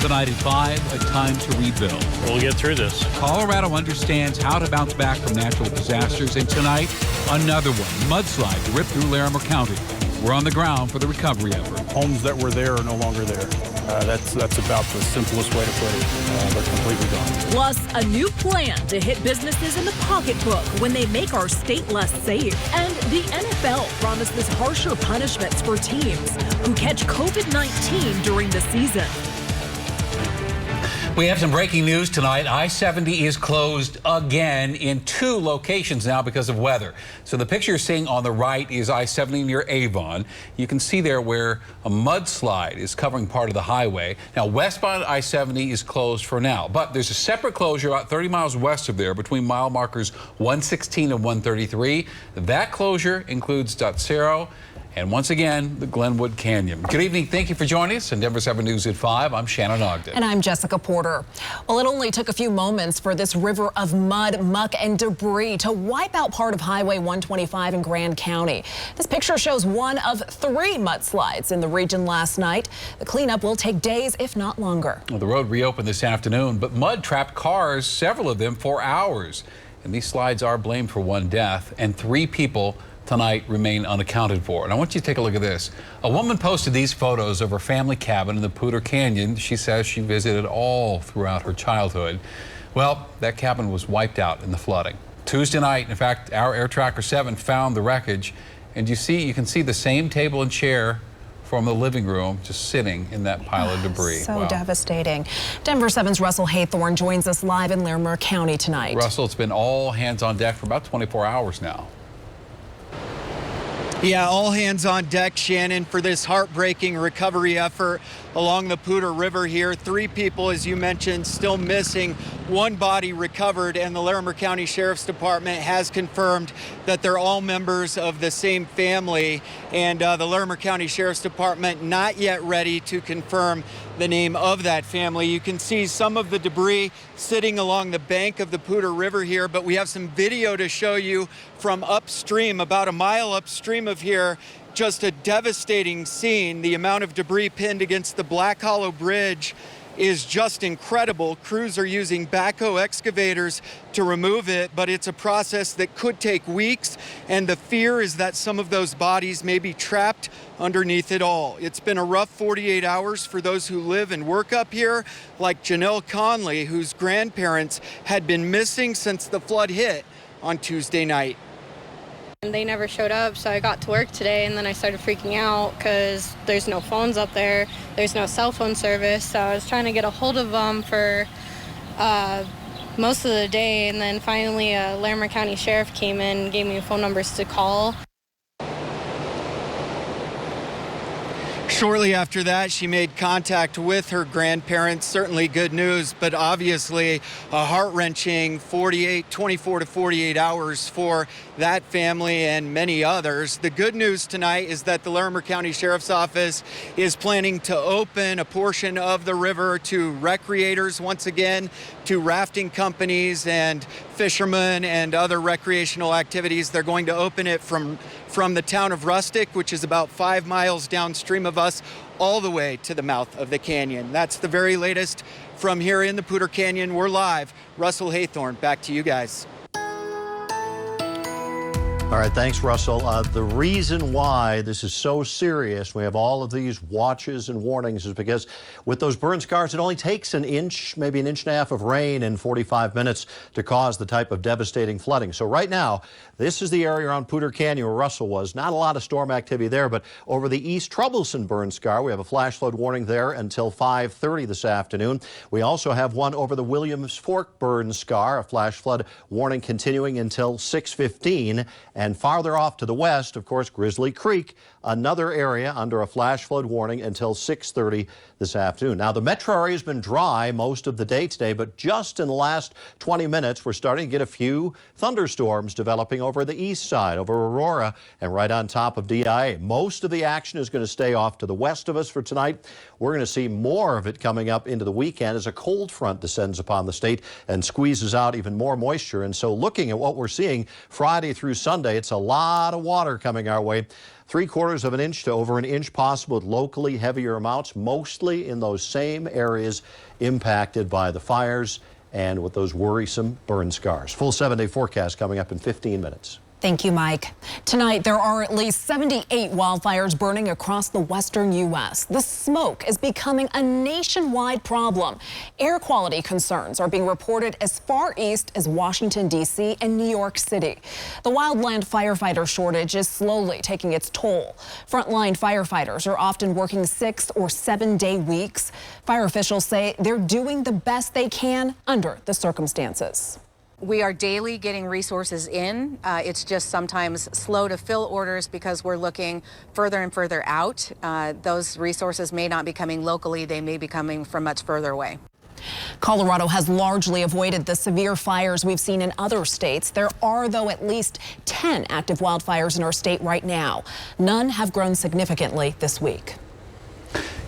Tonight at 5, a time to rebuild. We'll get through this. Colorado understands how to bounce back from natural disasters, and tonight, another one. Mudslide ripped through Larimer County. We're on the ground for the recovery effort. Homes that were there are no longer there. That's about the simplest way to put it. They're completely gone. Plus, a new plan to hit businesses in the pocketbook when they make our state less safe. And the NFL promises harsher punishments for teams who catch COVID-19 during the season. We have some breaking news tonight. I-70 is closed again in 2 locations now because of weather. So the picture you're seeing on the right is I-70 near Avon. You can see there where a mudslide is covering part of the highway. Now, westbound I-70 is closed for now, but there's a separate closure about 30 miles west of there between mile markers 116 and 133. That closure includes Dotsero and once again, the Glenwood Canyon. Good evening. Thank you for joining us on Denver7 News at 5. I'm Shannon Ogden. And I'm Jessica Porter. Well, it only took a few moments for this river of mud, muck, and debris to wipe out part of Highway 125 in Grand County. This picture shows one of 3 mudslides in the region last night. The cleanup will take days, if not longer. Well, the road reopened this afternoon, but mud trapped cars, several of them, for hours. And these slides are blamed for 1 death, and 3 people tonight remain unaccounted for. And I want you to take a look at this. A woman posted these photos of her family cabin in the Poudre Canyon. She says she visited all throughout her childhood. Well, that cabin was wiped out in the flooding. Tuesday night, in fact, our Air Tracker 7 found the wreckage. And you can see the same table and chair from the living room just sitting in that pile of debris. So wow. Devastating. Denver7's Russell Haythorne joins us live in Larimer County tonight. Russell, it's been all hands on deck for about 24 hours now. Yeah, all hands on deck, Shannon, for this heartbreaking recovery effort along the Poudre River here. 3 people, as you mentioned, still missing. 1 body recovered, and the Larimer County Sheriff's Department has confirmed that they're all members of the same family. And the Larimer County Sheriff's Department not yet ready to confirm the name of that family. You can see some of the debris sitting along the bank of the Poudre River here, but we have some video to show you from upstream, about a mile upstream of here. Just a devastating scene. The amount of debris pinned against the Black Hollow Bridge is just incredible. Crews are using backhoe excavators to remove it, but it's a process that could take weeks, and the fear is that some of those bodies may be trapped underneath it all. It's been a rough 48 hours for those who live and work up here, like Janelle Conley, whose grandparents had been missing since the flood hit on Tuesday night. They never showed up, so I got to work today, and then I started freaking out because there's no phones up there. There's no cell phone service, so I was trying to get a hold of them for most of the day, and then finally a Larimer County Sheriff came in and gave me phone numbers to call. Shortly after that, she made contact with her grandparents. Certainly good news, but obviously a heart-wrenching 24 to 48 hours for that family and many others. The good news tonight is that the Larimer County Sheriff's Office is planning to open a portion of the river to recreators once again, to rafting companies and fishermen and other recreational activities. They're going to open it from the town of Rustic, which is about 5 miles downstream of us, all the way to the mouth of the canyon. That's the very latest from here in the Poudre Canyon. We're live. Russell Haythorne, back to you guys. All right, thanks, Russell. The reason why this is so serious, we have all of these watches and warnings, is because with those burn scars, it only takes an inch, maybe an inch and a half of rain in 45 minutes to cause the type of devastating flooding. So right now, this is the area around Poudre Canyon where Russell was. Not a lot of storm activity there, but over the East Troublesome burn scar, we have a flash flood warning there until 5:30 this afternoon. We also have one over the Williams Fork burn scar, a flash flood warning continuing until 6:15. And farther off to the west, of course, Grizzly Creek, another area under a flash flood warning until 6:30 this afternoon. Now, the metro area has been dry most of the day today, but just in the last 20 minutes, we're starting to get a few thunderstorms developing over the east side, over Aurora, and right on top of DIA. Most of the action is going to stay off to the west of us for tonight. We're going to see more of it coming up into the weekend as a cold front descends upon the state and squeezes out even more moisture. And so looking at what we're seeing Friday through Sunday, Sunday. It's a lot of water coming our way. 3/4 of an inch to over an inch possible with locally heavier amounts, mostly in those same areas impacted by the fires and with those worrisome burn scars. Full 7-day forecast coming up in 15 minutes. Thank you, Mike. Tonight, there are at least 78 wildfires burning across the western U.S. The smoke is becoming a nationwide problem. Air quality concerns are being reported as far east as Washington, D.C. and New York City. The wildland firefighter shortage is slowly taking its toll. Frontline firefighters are often working 6 or 7-day weeks. Fire officials say they're doing the best they can under the circumstances. We are daily getting resources in. It's just sometimes slow to fill orders because we're looking further and further out. Those resources may not be coming locally. They may be coming from much further away. Colorado has largely avoided the severe fires we've seen in other states. There are, though, at least 10 active wildfires in our state right now. None have grown significantly this week.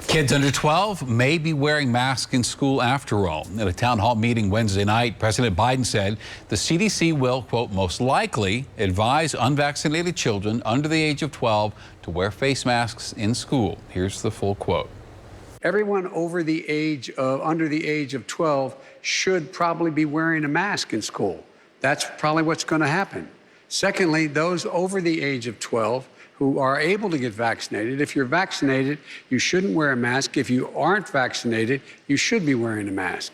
Kids under 12 may be wearing masks in school after all. At a town hall meeting Wednesday night, President Biden said the CDC will, quote, most likely advise unvaccinated children under the age of 12 to wear face masks in school. Here's the full quote. Everyone under the age of 12 should probably be wearing a mask in school. That's probably what's going to happen. Secondly, those over the age of 12 who are able to get vaccinated, if you're vaccinated, you shouldn't wear a mask. If you aren't vaccinated, you should be wearing a mask.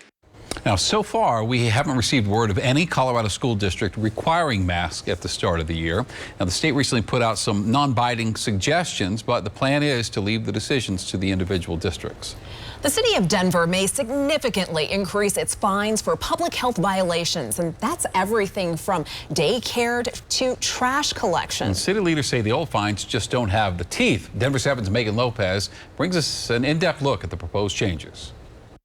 Now, so far, we haven't received word of any Colorado school district requiring masks at the start of the year. Now, the state recently put out some non-binding suggestions, but the plan is to leave the decisions to the individual districts. The city of Denver may significantly increase its fines for public health violations, and that's everything from daycare to trash collection. And city leaders say the old fines just don't have the teeth. Denver7's Megan Lopez brings us an in-depth look at the proposed changes.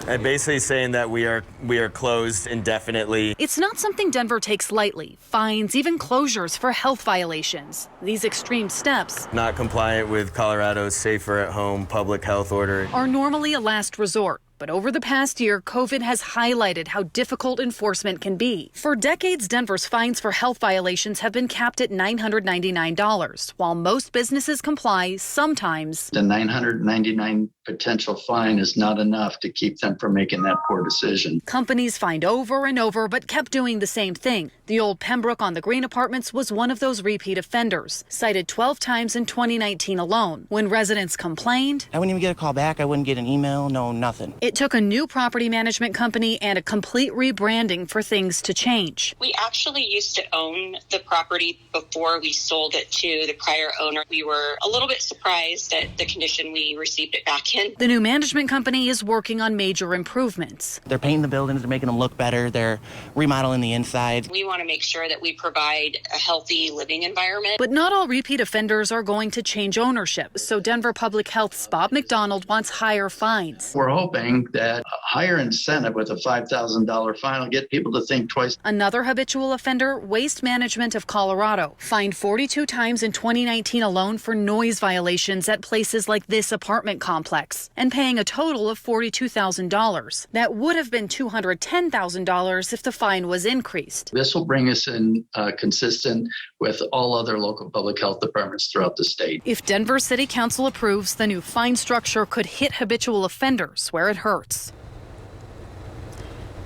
And basically saying that we are closed indefinitely. It's not something Denver takes lightly. Fines, even closures for health violations. These extreme steps, Not compliant with Colorado's safer at home public health order, are normally a last resort. But over the past year, COVID has highlighted how difficult enforcement can be. For decades, Denver's fines for health violations have been capped at $999. While most businesses comply, sometimes the $999 potential fine is not enough to keep them from making that poor decision. Companies fined over and over, but kept doing the same thing. The old Pembroke on the Green Apartments was one of those repeat offenders, cited 12 times in 2019 alone. When residents complained, I wouldn't even get a call back. I wouldn't get an email. No, nothing. It took a new property management company and a complete rebranding for things to change. We actually used to own the property before we sold it to the prior owner. We were a little bit surprised at the condition we received it back in. The new management company is working on major improvements. They're painting the buildings, they're making them look better, they're remodeling the inside. We want to make sure that we provide a healthy living environment. But not all repeat offenders are going to change ownership, so Denver Public Health's Bob McDonald wants higher fines. We're hoping that a higher incentive with a $5,000 fine will get people to think twice. Another habitual offender, Waste Management of Colorado, fined 42 times in 2019 alone for noise violations at places like this apartment complex, and paying a total of $42,000. That would have been $210,000 if the fine was increased. This will bring us in consistent with all other local public health departments throughout the state. If Denver City Council approves, the new fine structure could hit habitual offenders where it hurts.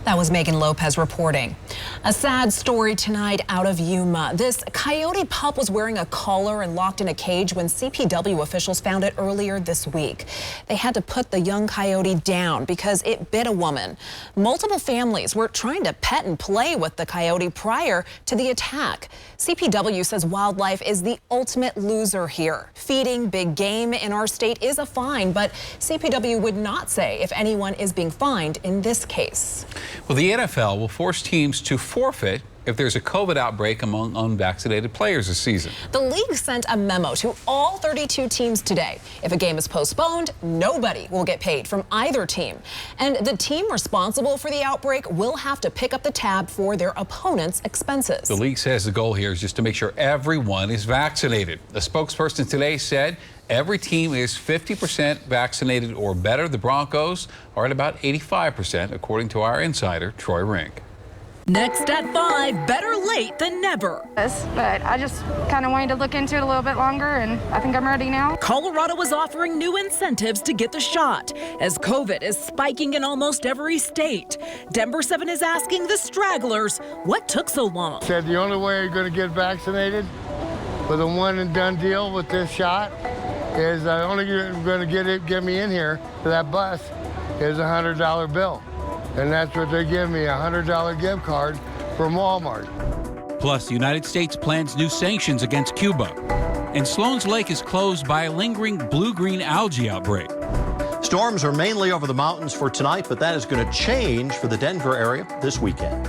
That was Megan Lopez reporting. A sad story tonight out of Yuma. This coyote pup was wearing a collar and locked in a cage when CPW officials found it earlier this week. They had to put the young coyote down because it bit a woman. Multiple families were trying to pet and play with the coyote prior to the attack. CPW says wildlife is the ultimate loser here. Feeding big game in our state is a fine, but CPW would not say if anyone is being fined in this case. Well, the NFL will force teams to forfeit if there's a COVID outbreak among unvaccinated players this season. The league sent a memo to all 32 teams today. If a game is postponed, nobody will get paid from either team. And the team responsible for the outbreak will have to pick up the tab for their opponent's expenses. The league says the goal here is just to make sure everyone is vaccinated. A spokesperson today said every team is 50% vaccinated or better. The Broncos are at about 85%, according to our insider, Troy Rink. Next at 5, better late than never. But I just kind of wanted to look into it a little bit longer, and I think I'm ready now. Colorado is offering new incentives to get the shot as COVID is spiking in almost every state. Denver7 is asking the stragglers what took so long. Said the only way you're going to get vaccinated with a one and done deal with this shot is only going to get me in here to that bus is a $100 bill. And that's what they give me, a $100 gift card from Walmart. Plus, the United States plans new sanctions against Cuba. And Sloan's Lake is closed by a lingering blue-green algae outbreak. Storms are mainly over the mountains for tonight, but that is going to change for the Denver area this weekend.